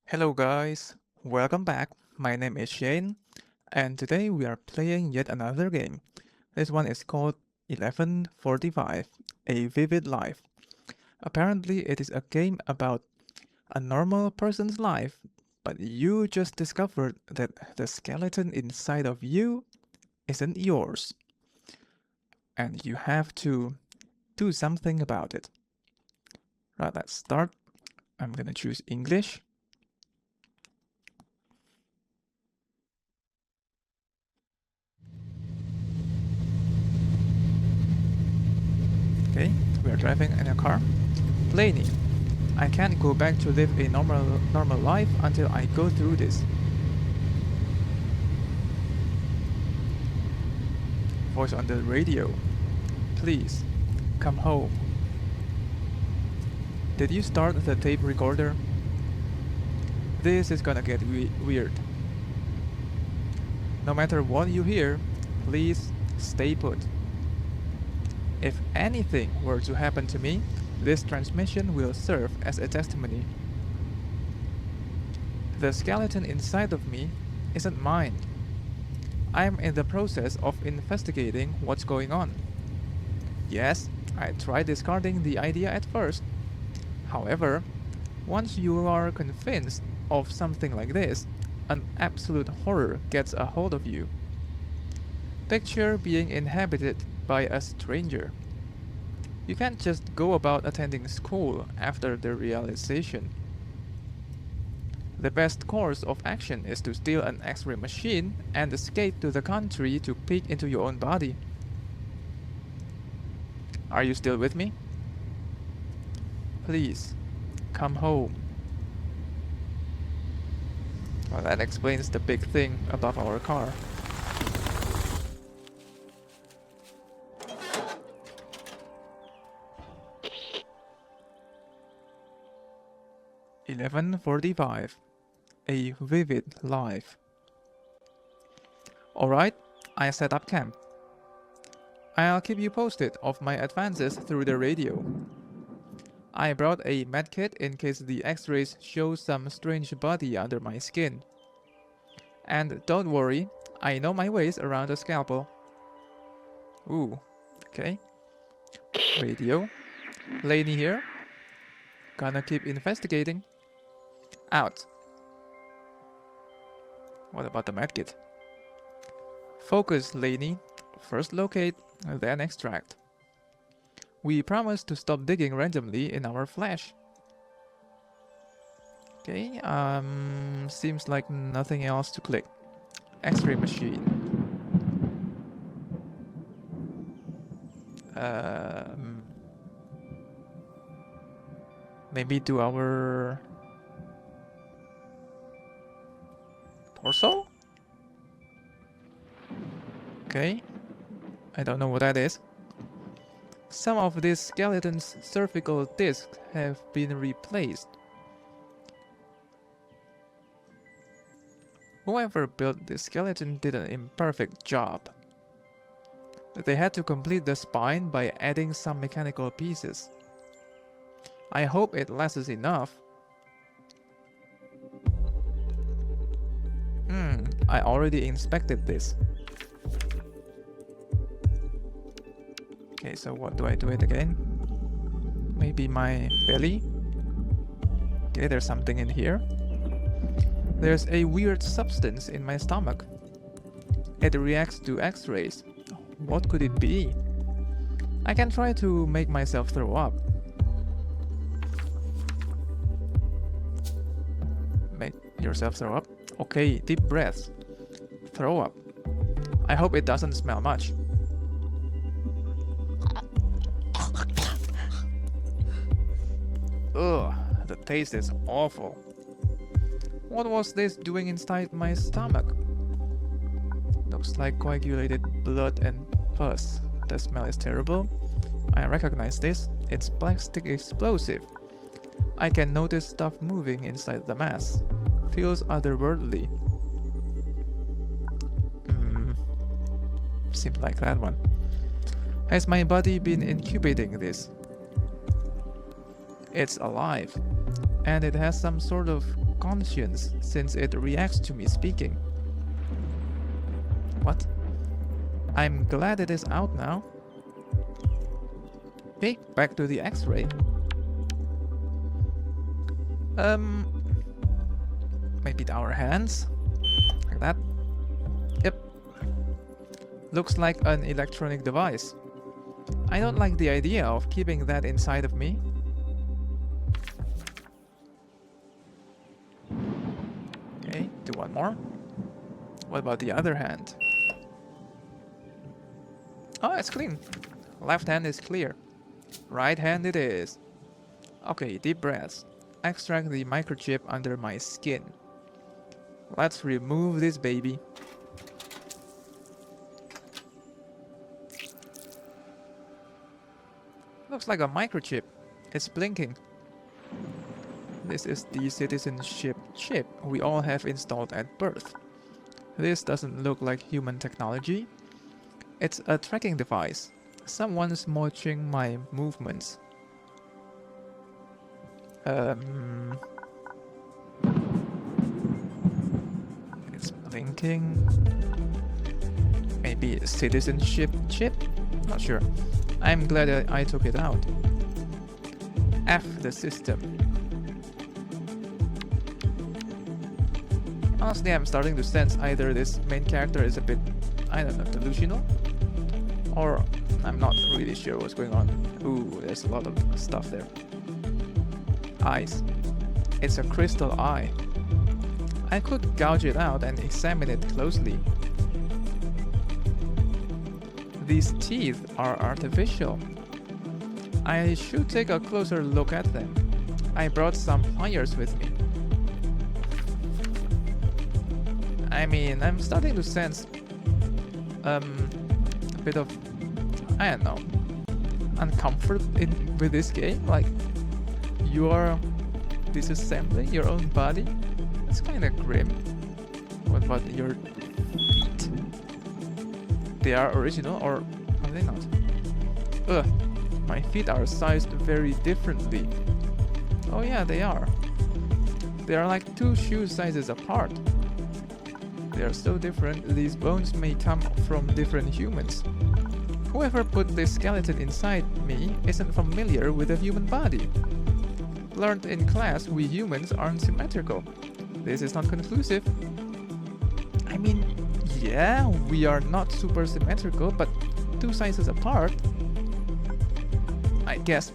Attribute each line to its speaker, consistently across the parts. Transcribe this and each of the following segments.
Speaker 1: Hello guys, welcome back. My name is Shane, and today we are playing yet another game. This one is called 1145, A Vivid Life. Apparently it is a game about a normal person's life, but you just discovered that the skeleton inside of you isn't yours, and you have to do something about it. Right, let's start. I'm gonna choose English. Okay, we are driving in a car. Blaney, I can't go back to live a normal life until I go through this. Voice on the radio. Please, come home. Did you start the tape recorder? This is gonna get weird. No matter what you hear, please stay put. If anything were to happen to me, this transmission will serve as a testimony. The skeleton inside of me isn't mine. I am in the process of investigating what's going on. Yes, I tried discarding the idea at first. However, once you are convinced of something like this, an absolute horror gets a hold of you. Picture being inhabited by a stranger. You can't just go about attending school after the realization. The best course of action is to steal an X-ray machine and escape to the country to peek into your own body. Are you still with me? Please, come home. Well, that explains the big thing above our car. "11:45. A Vivid Life." Alright, I set up camp. I'll keep you posted of my advances through the radio. I brought a medkit in case the x-rays show some strange body under my skin. And don't worry, I know my ways around a scalpel. Ooh, okay. Radio. Laney here. Gonna keep investigating. Out. What about the medkit? Focus, Laney. First locate, then extract. We promise to stop digging randomly in our flesh. Okay, seems like nothing else to click. X-ray machine. Maybe to our torso? Okay, I don't know what that is. Some of this skeleton's cervical discs have been replaced. Whoever built this skeleton did an imperfect job. They had to complete the spine by adding some mechanical pieces. I hope it lasts enough. I already inspected this. Okay, so what do I do it again? Maybe my belly? Okay, there's something in here. There's a weird substance in my stomach. It reacts to x-rays. What could it be? I can try to make myself throw up. Make yourself throw up? Okay, deep breaths. Throw up. I hope it doesn't smell much. Ugh, the taste is awful. What was this doing inside my stomach? Looks like coagulated blood and pus. The smell is terrible. I recognize this. It's plastic explosive. I can notice stuff moving inside the mass. Feels otherworldly. Seems like that one. Has my body been incubating this? It's alive, and it has some sort of conscience since it reacts to me speaking. What? I'm glad it is out now. Okay, back to the X-ray. Maybe our hands? Like that? Yep. Looks like an electronic device. I don't like the idea of keeping that inside of me. Okay, do one more. What about the other hand? Oh, it's clean. Left hand is clear. Right hand it is. Okay, deep breaths. Extract the microchip under my skin. Let's remove this baby. Looks like a microchip. It's blinking. This is the citizenship chip we all have installed at birth. This doesn't look like human technology. It's a tracking device. Someone's watching my movements. It's blinking. Maybe a citizenship chip? Not sure. I'm glad that I took it out. F the system. Honestly, I'm starting to sense either this main character is a bit, I don't know, delusional, or I'm not really sure what's going on. Ooh, there's a lot of stuff there. Eyes. It's a crystal eye. I could gouge it out and examine it closely. These teeth are artificial. I should take a closer look at them. I brought some pliers with me. I mean, I'm starting to sense a bit of, I don't know, uncomfort with this game. Like, you are disassembling your own body. It's kind of grim. What about your feet? They are original, or are they not? Ugh, my feet are sized very differently. Oh yeah, they are. They are like 2 shoe sizes apart. They are so different, these bones may come from different humans. Whoever put this skeleton inside me isn't familiar with the human body. Learned in class, we humans aren't symmetrical. This is not conclusive. I mean, yeah, we are not super symmetrical, but 2 sizes apart. I guess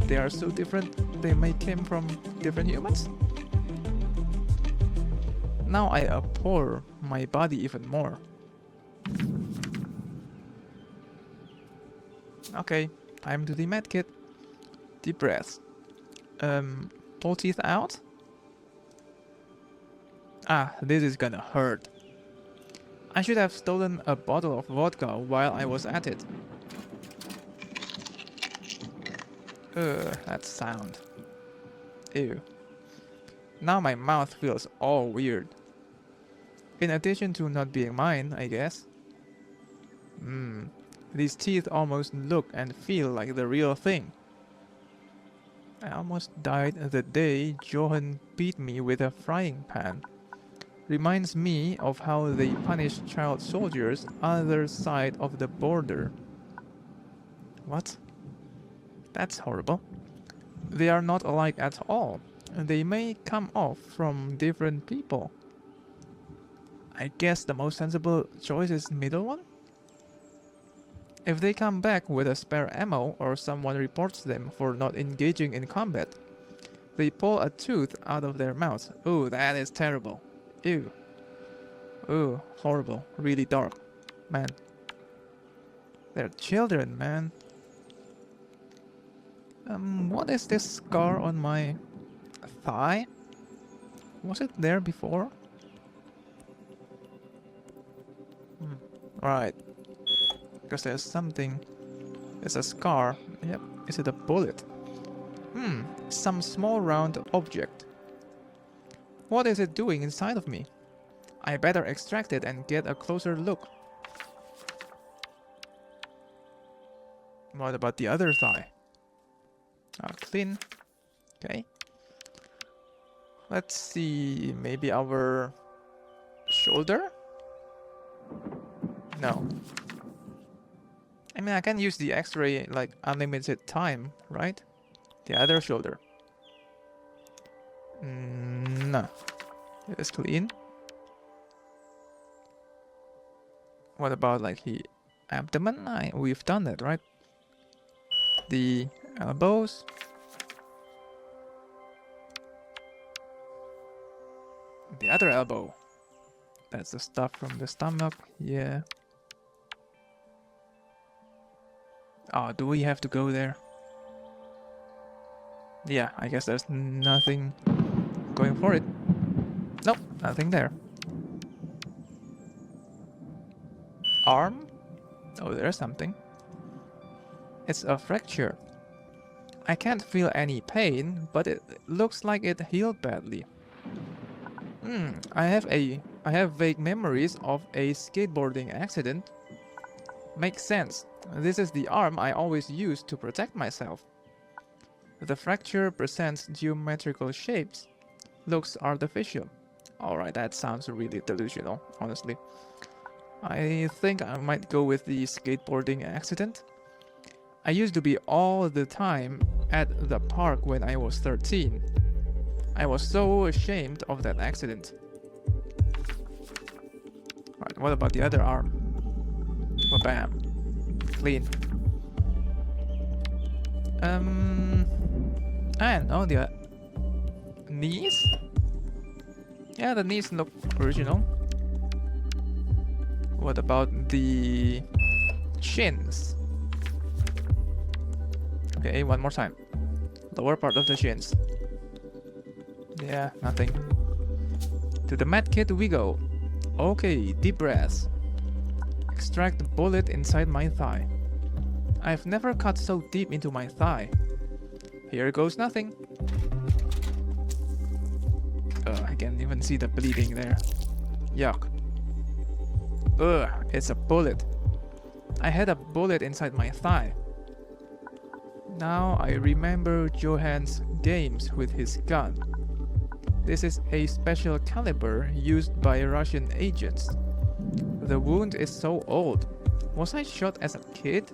Speaker 1: they are so different they may come from different humans? Now I abhor my body even more. Okay, time to the medkit. Deep breaths. Pull teeth out? Ah, this is gonna hurt. I should have stolen a bottle of vodka while I was at it. Ugh, that sound. Ew. Now my mouth feels all weird. In addition to not being mine, I guess. These teeth almost look and feel like the real thing. I almost died the day Johan beat me with a frying pan. Reminds me of how they punish child soldiers other side of the border. What? That's horrible. They are not alike at all. They may come off from different people. I guess the most sensible choice is the middle one? If they come back with a spare ammo or someone reports them for not engaging in combat, they pull a tooth out of their mouth. Ooh, that is terrible. Ew. Ooh, horrible. Really dark. Man. They're children, man. What is this scar on my thigh? Was it there before? Right. Because there's something. There's a scar. Yep. Is it a bullet? Some small round object. What is it doing inside of me? I better extract it and get a closer look. What about the other thigh? Clean. Okay. Let's see, maybe our shoulder? No. I mean, I can use the X-ray like unlimited time, right? The other shoulder. No. It is clean. What about like the abdomen? We've done that, right? The elbows. The other elbow. That's the stuff from the stomach. Yeah. Oh, do we have to go there? Yeah, I guess there's nothing going for it. Nope, nothing there. Arm? Oh, there's something. It's a fracture. I can't feel any pain, but it looks like it healed badly. I have vague memories of a skateboarding accident. Makes sense. This is the arm I always used to protect myself. The fracture presents geometrical shapes. Looks artificial. Alright, that sounds really delusional, honestly. I think I might go with the skateboarding accident. I used to be all the time at the park when I was 13. I was so ashamed of that accident. Right, what about the other arm? Oh, bam. Clean. And oh, the knees? Yeah, the knees look original. What about the shins? Okay, one more time. Lower part of the shins. Yeah, nothing. To the med kit we go. Okay, deep breaths. Extract the bullet inside my thigh. I've never cut so deep into my thigh. Here goes nothing. I can't even see the bleeding there. Yuck. Ugh, it's a bullet. I had a bullet inside my thigh. Now I remember Johan's games with his gun. This is a special caliber used by Russian agents. The wound is so old. Was I shot as a kid?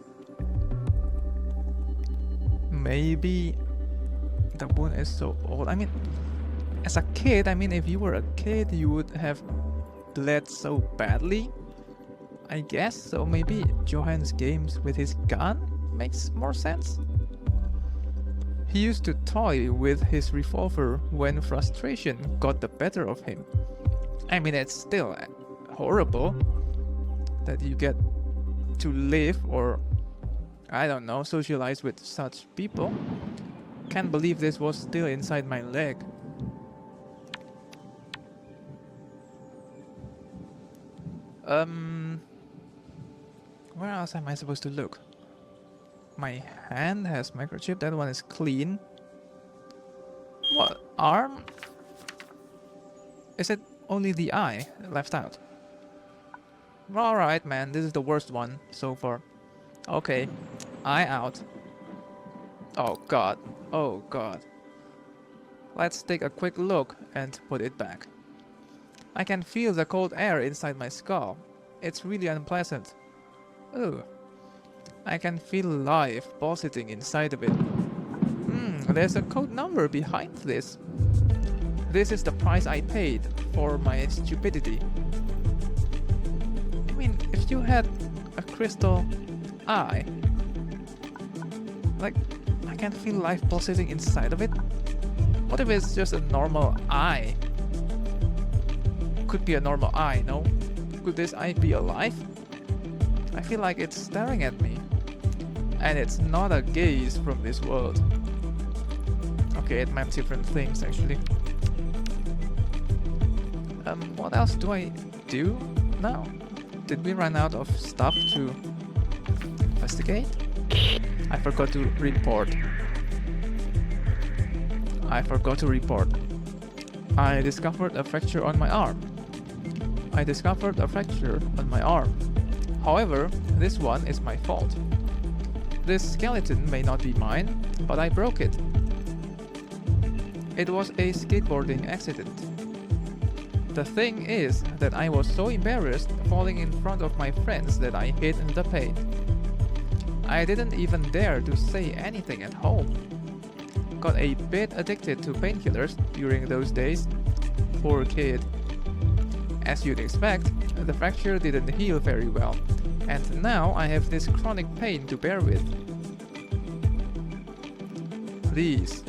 Speaker 1: Maybe the wound is so old. I mean, as a kid, if you were a kid, you would have bled so badly. I guess, so maybe Johan's games with his gun makes more sense. He used to toy with his revolver when frustration got the better of him. I mean, it's still horrible that you get to live or, I don't know, socialize with such people. Can't believe this was still inside my leg. Where else am I supposed to look? My hand has microchip, that one is clean. What? Arm? Is it only the eye left out? Alright man, this is the worst one so far. Okay, eye out. Oh god, oh god. Let's take a quick look and put it back. I can feel the cold air inside my skull. It's really unpleasant. Oh. I can feel life pulsating inside of it. There's a code number behind this. This is the price I paid for my stupidity. I mean, if you had a crystal eye, like, I can feel life pulsating inside of it. What if it's just a normal eye? Could be a normal eye, no? Could this eye be alive? I feel like it's staring at me. And it's not a gaze from this world. Okay, it meant different things actually. What else do I do now? Did we run out of stuff to investigate? I forgot to report. I discovered a fracture on my arm. However, this one is my fault. This skeleton may not be mine, but I broke it. It was a skateboarding accident. The thing is that I was so embarrassed falling in front of my friends that I hid the pain. I didn't even dare to say anything at home. Got a bit addicted to painkillers during those days. Poor kid. As you'd expect, the fracture didn't heal very well, and now I have this chronic pain to bear with. Please,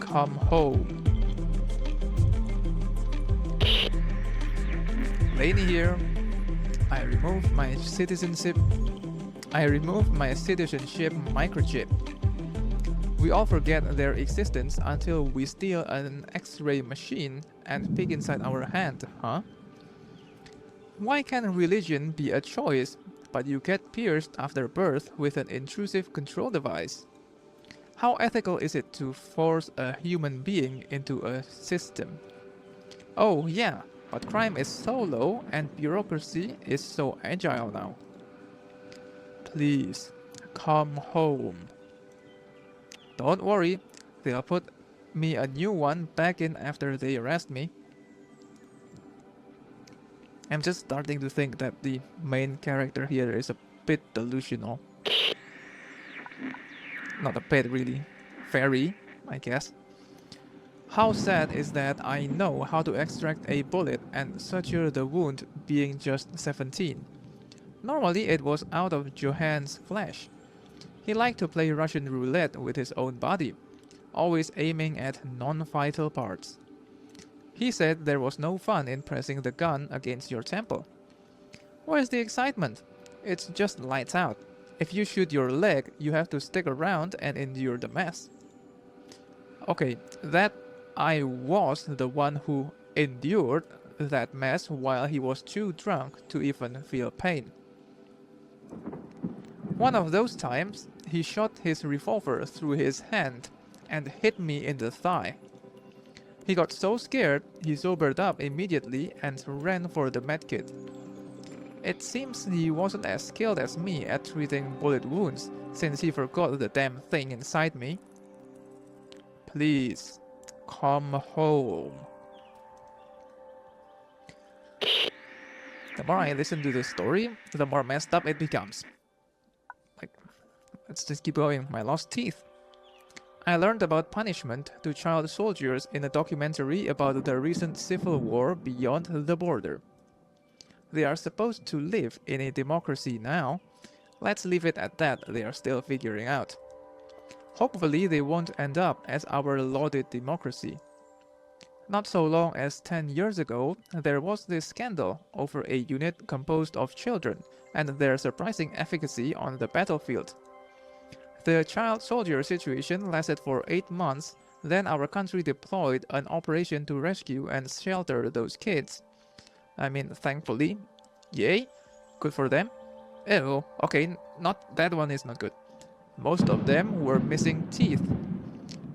Speaker 1: come home. Laney here. I removed my citizenship microchip. We all forget their existence until we steal an X-ray machine and peek inside our hand, huh? Why can religion be a choice, but you get pierced after birth with an intrusive control device? How ethical is it to force a human being into a system? Oh yeah, but crime is so low and bureaucracy is so agile now. Please, come home. Don't worry, they'll put me a new one back in after they arrest me. I'm just starting to think that the main character here is a bit delusional. Not a bit really. Very, I guess. How sad is that I know how to extract a bullet and suture the wound being just 17. Normally it was out of Johan's flesh. He liked to play Russian roulette with his own body, always aiming at non-vital parts. He said there was no fun in pressing the gun against your temple. Where's the excitement? It's just lights out. If you shoot your leg, you have to stick around and endure the mess. Okay, that I was the one who endured that mess while he was too drunk to even feel pain. One of those times, he shot his revolver through his hand and hit me in the thigh. He got so scared, he sobered up immediately and ran for the medkit. It seems he wasn't as skilled as me at treating bullet wounds, since he forgot the damn thing inside me. Please, come home. The more I listen to this story, the more messed up it becomes. Like, let's just keep going. My lost teeth. I learned about punishment to child soldiers in a documentary about the recent civil war beyond the border. They are supposed to live in a democracy now. Let's leave it at that, they are still figuring out. Hopefully they won't end up as our lauded democracy. Not so long as 10 years ago, there was this scandal over a unit composed of children and their surprising efficacy on the battlefield. The child soldier situation lasted for 8 months, then our country deployed an operation to rescue and shelter those kids. I mean, thankfully. Yay, good for them. Oh, okay, not that one is not good. Most of them were missing teeth.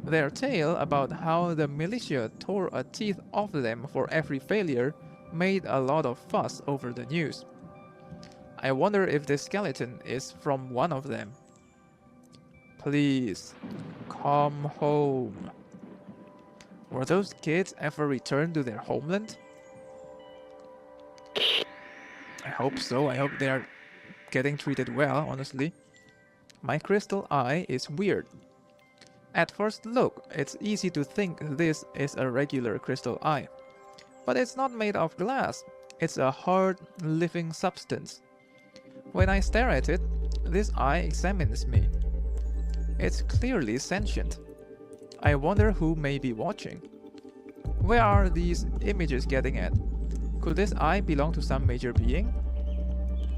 Speaker 1: Their tale about how the militia tore a teeth off them for every failure made a lot of fuss over the news. I wonder if this skeleton is from one of them. Please, come home. Were those kids ever returned to their homeland? I hope so. I hope they are getting treated well, honestly. My crystal eye is weird. At first look, it's easy to think this is a regular crystal eye. But it's not made of glass. It's a hard, living substance. When I stare at it, this eye examines me. It's clearly sentient. I wonder who may be watching. Where are these images getting at? Could this eye belong to some major being?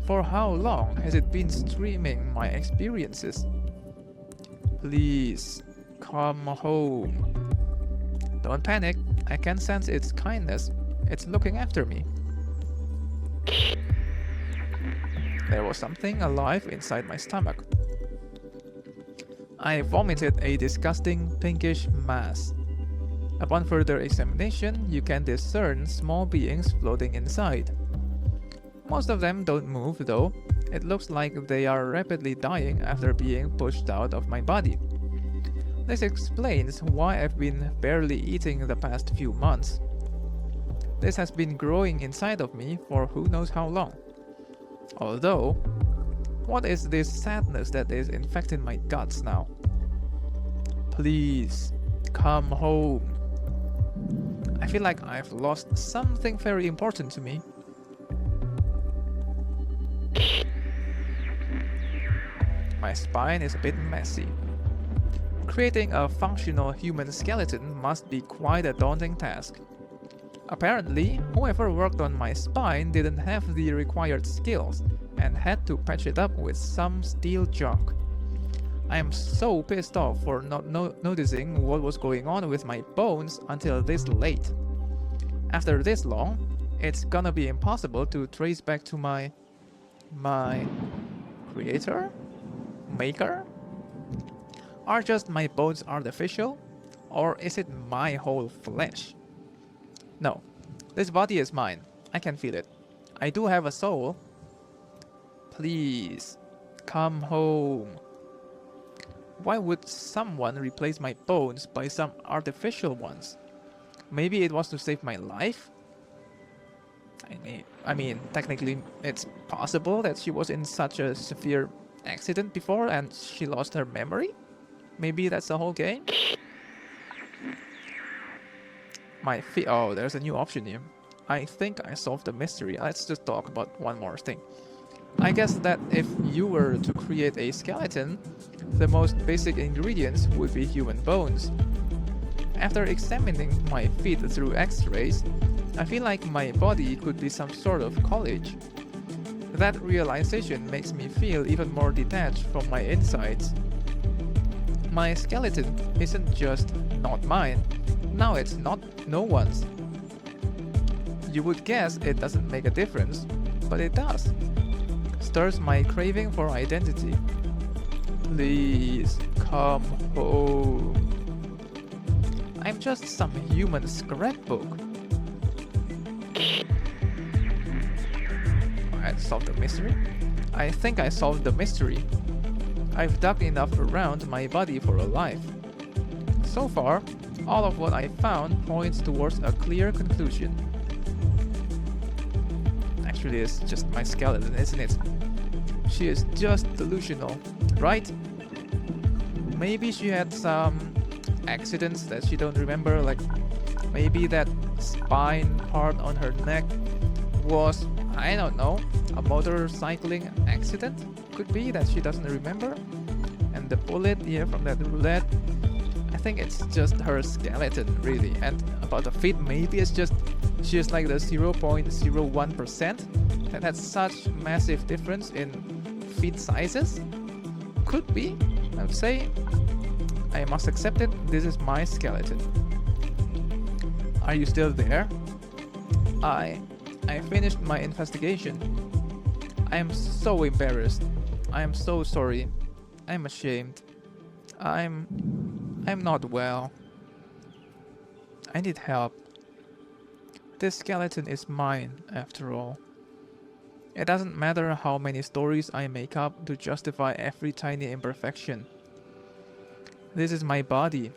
Speaker 1: For how long has it been streaming my experiences? Please, come home. Don't panic, I can sense its kindness. It's looking after me. There was something alive inside my stomach. I vomited a disgusting pinkish mass. Upon further examination, you can discern small beings floating inside. Most of them don't move though. It looks like they are rapidly dying after being pushed out of my body. This explains why I've been barely eating the past few months. This has been growing inside of me for who knows how long. Although, what is this sadness that is infecting my guts now? Please, come home. I feel like I've lost something very important to me. My spine is a bit messy. Creating a functional human skeleton must be quite a daunting task. Apparently, whoever worked on my spine didn't have the required skills and had to patch it up with some steel junk. I am so pissed off for not noticing what was going on with my bones until this late. After this long, it's gonna be impossible to trace back to my creator? Maker? Are just my bones artificial? Or is it my whole flesh? No, this body is mine. I can feel it. I do have a soul. Please, come home. Why would someone replace my bones by some artificial ones? Maybe it was to save my life? I mean, technically it's possible that she was in such a severe accident before and she lost her memory? Maybe that's the whole game? My feet. Oh, there's a new option here. I think I solved the mystery. Let's just talk about one more thing. I guess that if you were to create a skeleton, the most basic ingredients would be human bones. After examining my feet through x-rays, I feel like my body could be some sort of college. That realization makes me feel even more detached from my insides. My skeleton isn't just not mine, now it's not no one's. You would guess it doesn't make a difference, but it does. Stirs my craving for identity. Please come home. I'm just some human scrapbook. I solved the mystery? I think I solved the mystery. I've dug enough around my body for a life. So far, all of what I found points towards a clear conclusion. Actually, it's just my skeleton, isn't it? She is just delusional, right? Maybe she had some accidents that she don't remember, like maybe that spine part on her neck was, I don't know, a motorcycling accident? Could be that she doesn't remember. And the bullet here from that roulette, I think it's just her skeleton really. And about the feet, maybe it's just she's like the 0.01% that has such massive difference in feet sizes. Could be. I would say I must accept it. This is my skeleton. Are you still there? I finished my investigation. I am so embarrassed. I am so sorry. I'm ashamed. I'm not well. I need help. This skeleton is mine, after all. It doesn't matter how many stories I make up to justify every tiny imperfection. This is my body,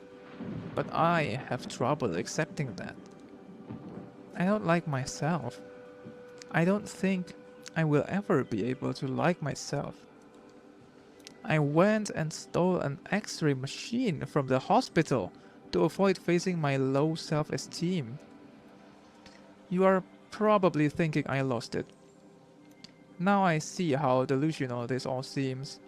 Speaker 1: but I have trouble accepting that. I don't like myself. I don't think I will ever be able to like myself. I went and stole an X-ray machine from the hospital to avoid facing my low self-esteem. You are probably thinking I lost it. Now I see how delusional this all seems.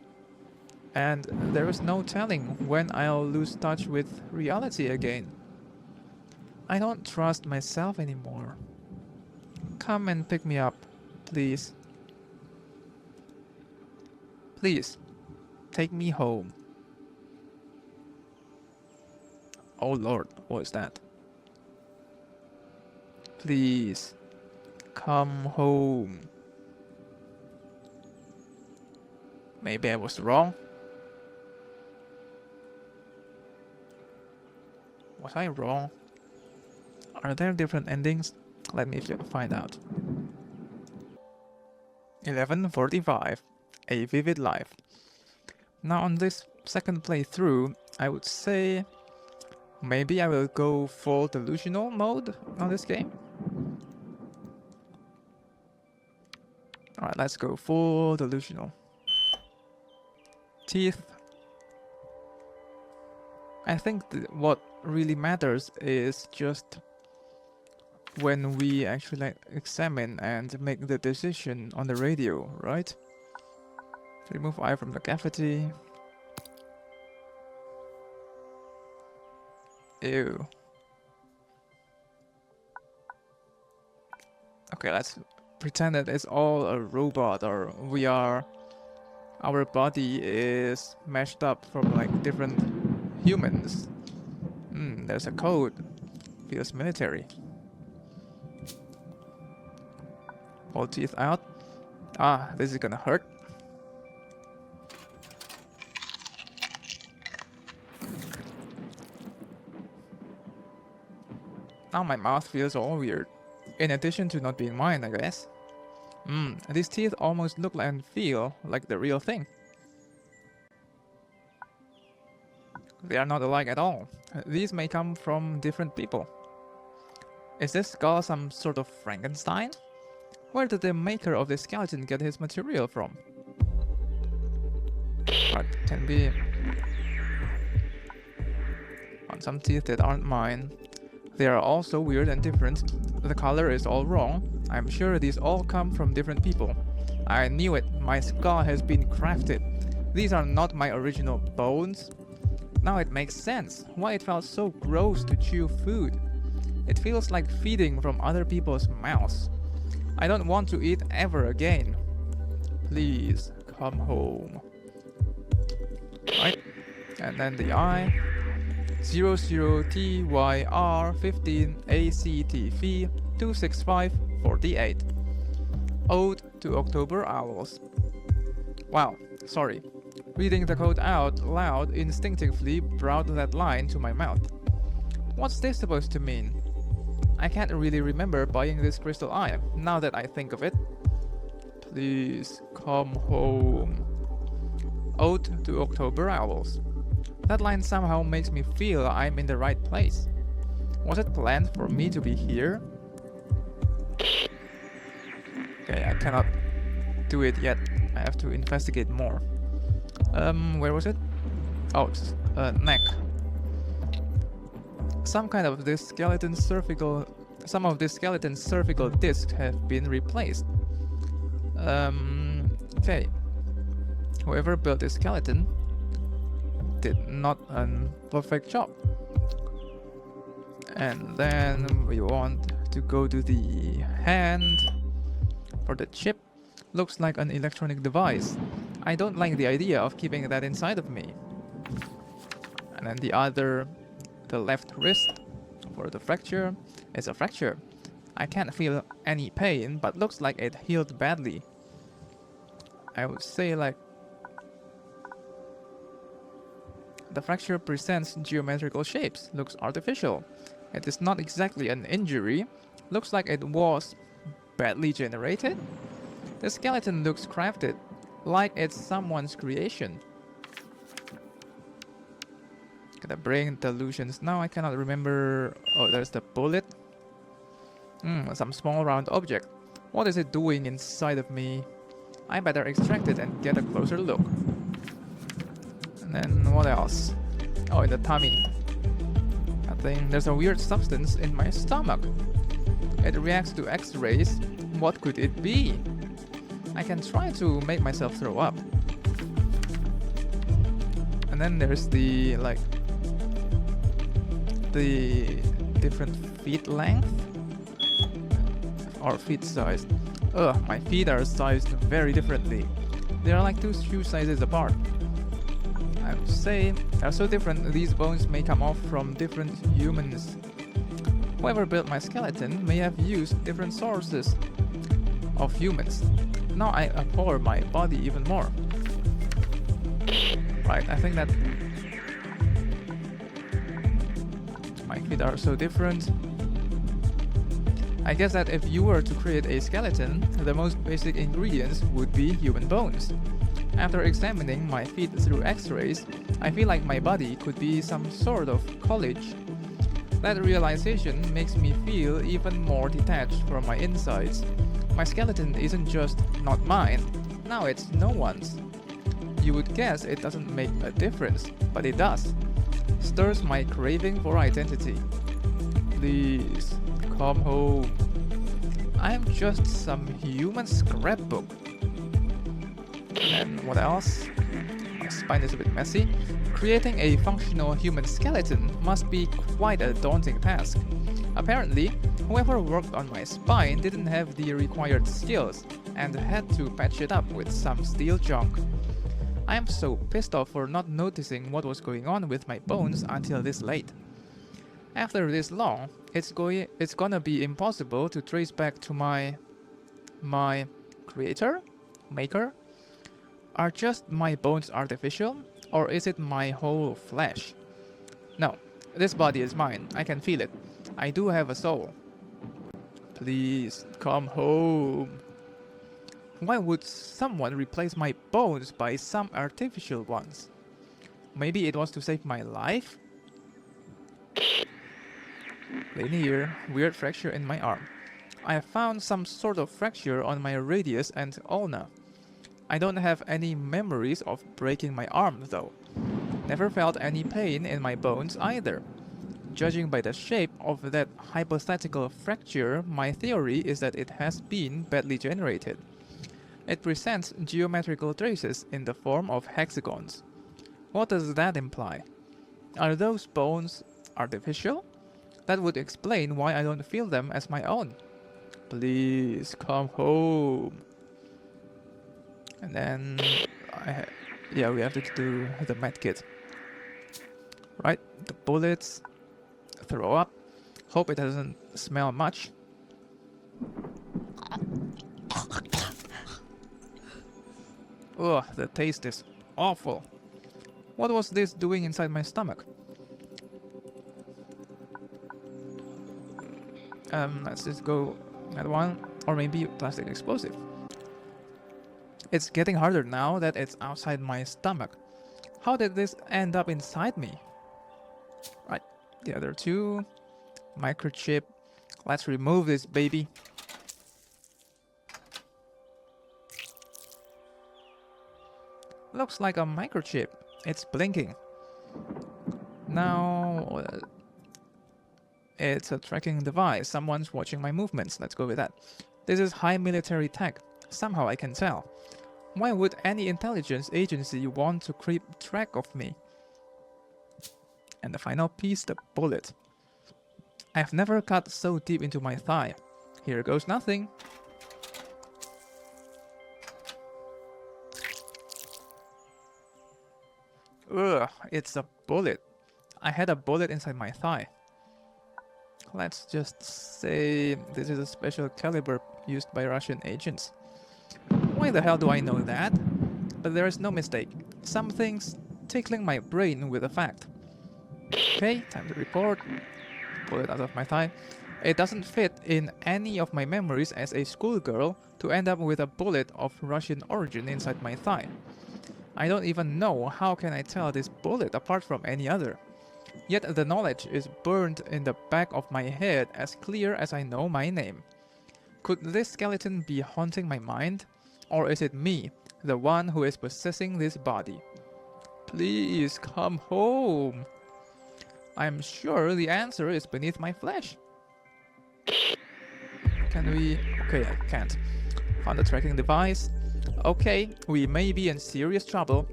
Speaker 1: And there is no telling when I'll lose touch with reality again. I don't trust myself anymore. Come and pick me up, please. Please, take me home. Oh Lord, what is that? Please, come home. Maybe I was wrong. Was I wrong? Are there different endings? Let me find out. 11:45. A Vivid Life. Now on this second playthrough, I would say maybe I will go full delusional mode on this game. Alright, let's go full delusional. Teeth. I think what really matters is just when we actually like examine and make the decision on the radio, right? Remove eye from the cavity. Ew. Okay, let's pretend that it's all a robot, or our body is mashed up from like different humans. There's a code. Feels military. All teeth out. Ah, this is gonna hurt. Now my mouth feels all weird. In addition to not being mine, I guess. These teeth almost look like and feel like the real thing. They are not alike at all. These may come from different people. Is this skull some sort of Frankenstein? Where did the maker of this skeleton get his material from? What can be on some teeth that aren't mine. They are all so weird and different. The color is all wrong. I'm sure these all come from different people. I knew it. My skull has been crafted. These are not my original bones. Now it makes sense why it felt so gross to chew food. It feels like feeding from other people's mouths. I don't want to eat ever again. Please come home. Right, and then the eye. 00TYR15ACTV26548. Ode to October Owls. Wow, sorry. Reading the code out loud instinctively brought that line to my mouth. What's this supposed to mean? I can't really remember buying this crystal eye, now that I think of it. Please come home. Ode to October Owls. That line somehow makes me feel I'm in the right place. Was it planned for me to be here? Okay, I cannot do it yet. I have to investigate more. Where was it? Oh, it's, neck. Some of this skeleton's cervical discs have been replaced. Okay. Whoever built this skeleton did not a perfect job. And then we want to go to the hand for the chip. Looks like an electronic device. I don't like the idea of keeping that inside of me. And then the left wrist for the fracture is a fracture. I can't feel any pain, but looks like it healed badly. I would say like the fracture presents geometrical shapes, looks artificial. It is not exactly an injury, looks like it was badly generated. The skeleton looks crafted, like it's someone's creation. Gonna bring delusions now. I cannot remember. Oh, there's the bullet. Some small round object. What is it doing inside of me? I better extract it and get a closer look. And then what else? Oh, in the tummy. I think there's a weird substance in my stomach. It reacts to X-rays. What could it be? I can try to make myself throw up. And then there's the different feet length or feet size. Ugh, my feet are sized very differently. They are like two shoe sizes apart. I would say they are so different these bones may come off from different humans. Whoever built my skeleton may have used different sources of humans. Now I abhor my body even more. Right, I think that my feet are so different. I guess that if you were to create a skeleton, the most basic ingredients would be human bones. After examining my feet through x-rays, I feel like my body could be some sort of college. That realization makes me feel even more detached from my insides. My skeleton isn't just not mine, now it's no one's. You would guess it doesn't make a difference, but it does. Stirs my craving for identity. Please, come home. I am just some human scrapbook. And what else? My spine is a bit messy. Creating a functional human skeleton must be quite a daunting task. Apparently, whoever worked on my spine didn't have the required skills and had to patch it up with some steel junk. I am so pissed off for not noticing what was going on with my bones until this late. After this long, it's gonna be impossible to trace back to my maker? Are just my bones artificial, or is it my whole flesh? No, this body is mine. I can feel it. I do have a soul. Please, come home. Why would someone replace my bones by some artificial ones? Maybe it was to save my life? Linear, weird fracture in my arm. I have found some sort of fracture on my radius and ulna. I don't have any memories of breaking my arm though. Never felt any pain in my bones either. Judging by the shape of that hypothetical fracture, my theory is that it has been badly generated. It presents geometrical traces in the form of hexagons. What does that imply? Are those bones artificial? That would explain why I don't feel them as my own. Please come home. And then, we have to do the medkit. Right, the bullets. Throw up. Hope it doesn't smell much. Ugh, the taste is awful. What was this doing inside my stomach? Let's just go at one, or maybe plastic explosive. It's getting harder now that it's outside my stomach. How did this end up inside me? Right, the other two. Microchip. Let's remove this baby. Looks like a microchip. It's blinking. Now, it's a tracking device. Someone's watching my movements. Let's go with that. This is high military tech. Somehow I can tell. Why would any intelligence agency want to keep track of me? And the final piece, the bullet. I've never cut so deep into my thigh. Here goes nothing. Ugh, it's a bullet. I had a bullet inside my thigh. Let's just say this is a special caliber used by Russian agents. Why the hell do I know that? But there is no mistake. Something's tickling my brain with a fact. Okay, time to report. Pull it out of my thigh. It doesn't fit in any of my memories as a schoolgirl to end up with a bullet of Russian origin inside my thigh. I don't even know how can I tell this bullet apart from any other. Yet the knowledge is burned in the back of my head as clear as I know my name. Could this skeleton be haunting my mind? Or is it me, the one who is possessing this body? Please come home. I'm sure the answer is beneath my flesh. Can we... Okay, I can't. Found the tracking device. Okay, we may be in serious trouble.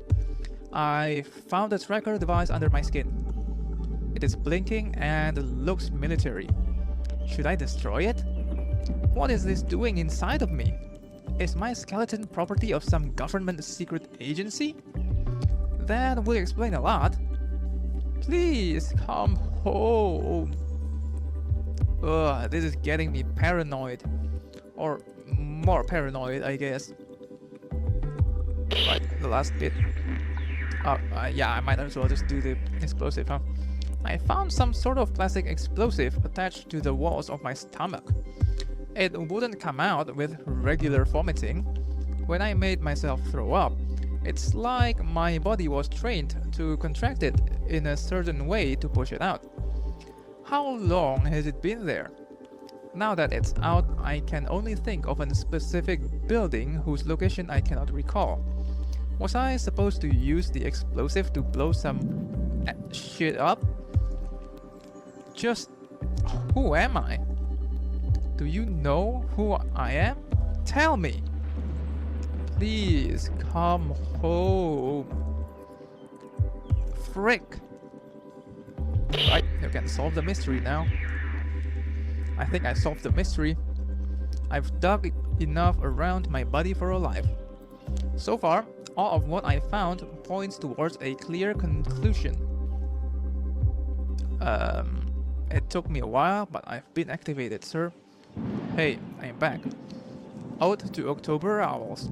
Speaker 1: I found a tracker device under my skin. It is blinking and looks military. Should I destroy it? What is this doing inside of me? Is my skeleton property of some government secret agency? That would explain a lot. Please come home. Ugh, this is getting me paranoid. Or more paranoid, I guess. Right, the last bit. Yeah, I might as well just do the explosive, huh? I found some sort of plastic explosive attached to the walls of my stomach. It wouldn't come out with regular vomiting. When I made myself throw up, It's like my body was trained to contract it in a certain way to push it out. How long has it been there? Now that it's out, I can only think of a specific building whose location I cannot recall. Was I supposed to use the explosive to blow some shit up? Just who am I? Do you know who I am? Tell me! Please come home. Frick! Right, you can solve the mystery now. I think I solved the mystery. I've dug enough around my body for a life. So far, all of what I found points towards a clear conclusion. It took me a while, but I've been activated, sir. Hey, I'm back. Ode to October Owls.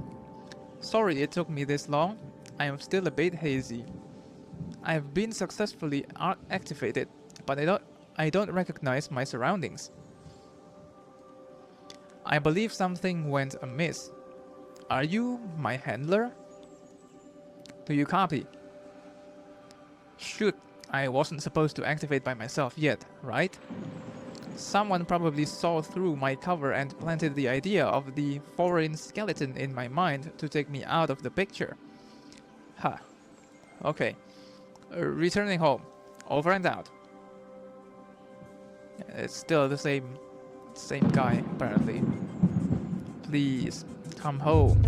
Speaker 1: Sorry it took me this long. I am still a bit hazy. I have been successfully activated, but I don't recognize my surroundings. I believe something went amiss. Are you my handler? Do you copy? Shoot, I wasn't supposed to activate by myself yet, right? Someone probably saw through my cover and planted the idea of the foreign skeleton in my mind to take me out of the picture. Huh. Okay. Returning home. Over and out. It's still the same guy, apparently. Please, come home.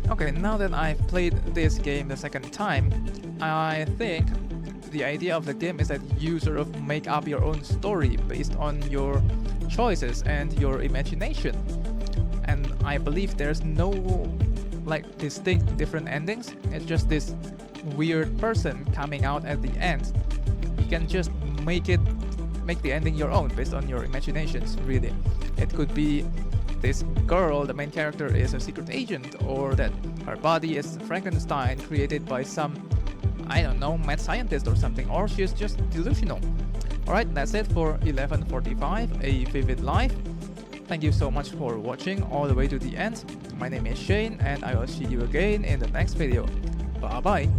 Speaker 1: Okay, now that I've played this game the second time, I think the idea of the game is that you sort of make up your own story based on your choices and your imagination. And I believe there's no like distinct different endings. It's just this weird person coming out at the end. You can just make the ending your own based on your imaginations, really. It could be this girl, the main character, is a secret agent, or that her body is Frankenstein created by some, I don't know, mad scientist or something, or she's just delusional. Alright, that's it for 11:45, A Vivid Life. Thank you so much for watching all the way to the end. My name is Shane, and I will see you again in the next video. Bye bye.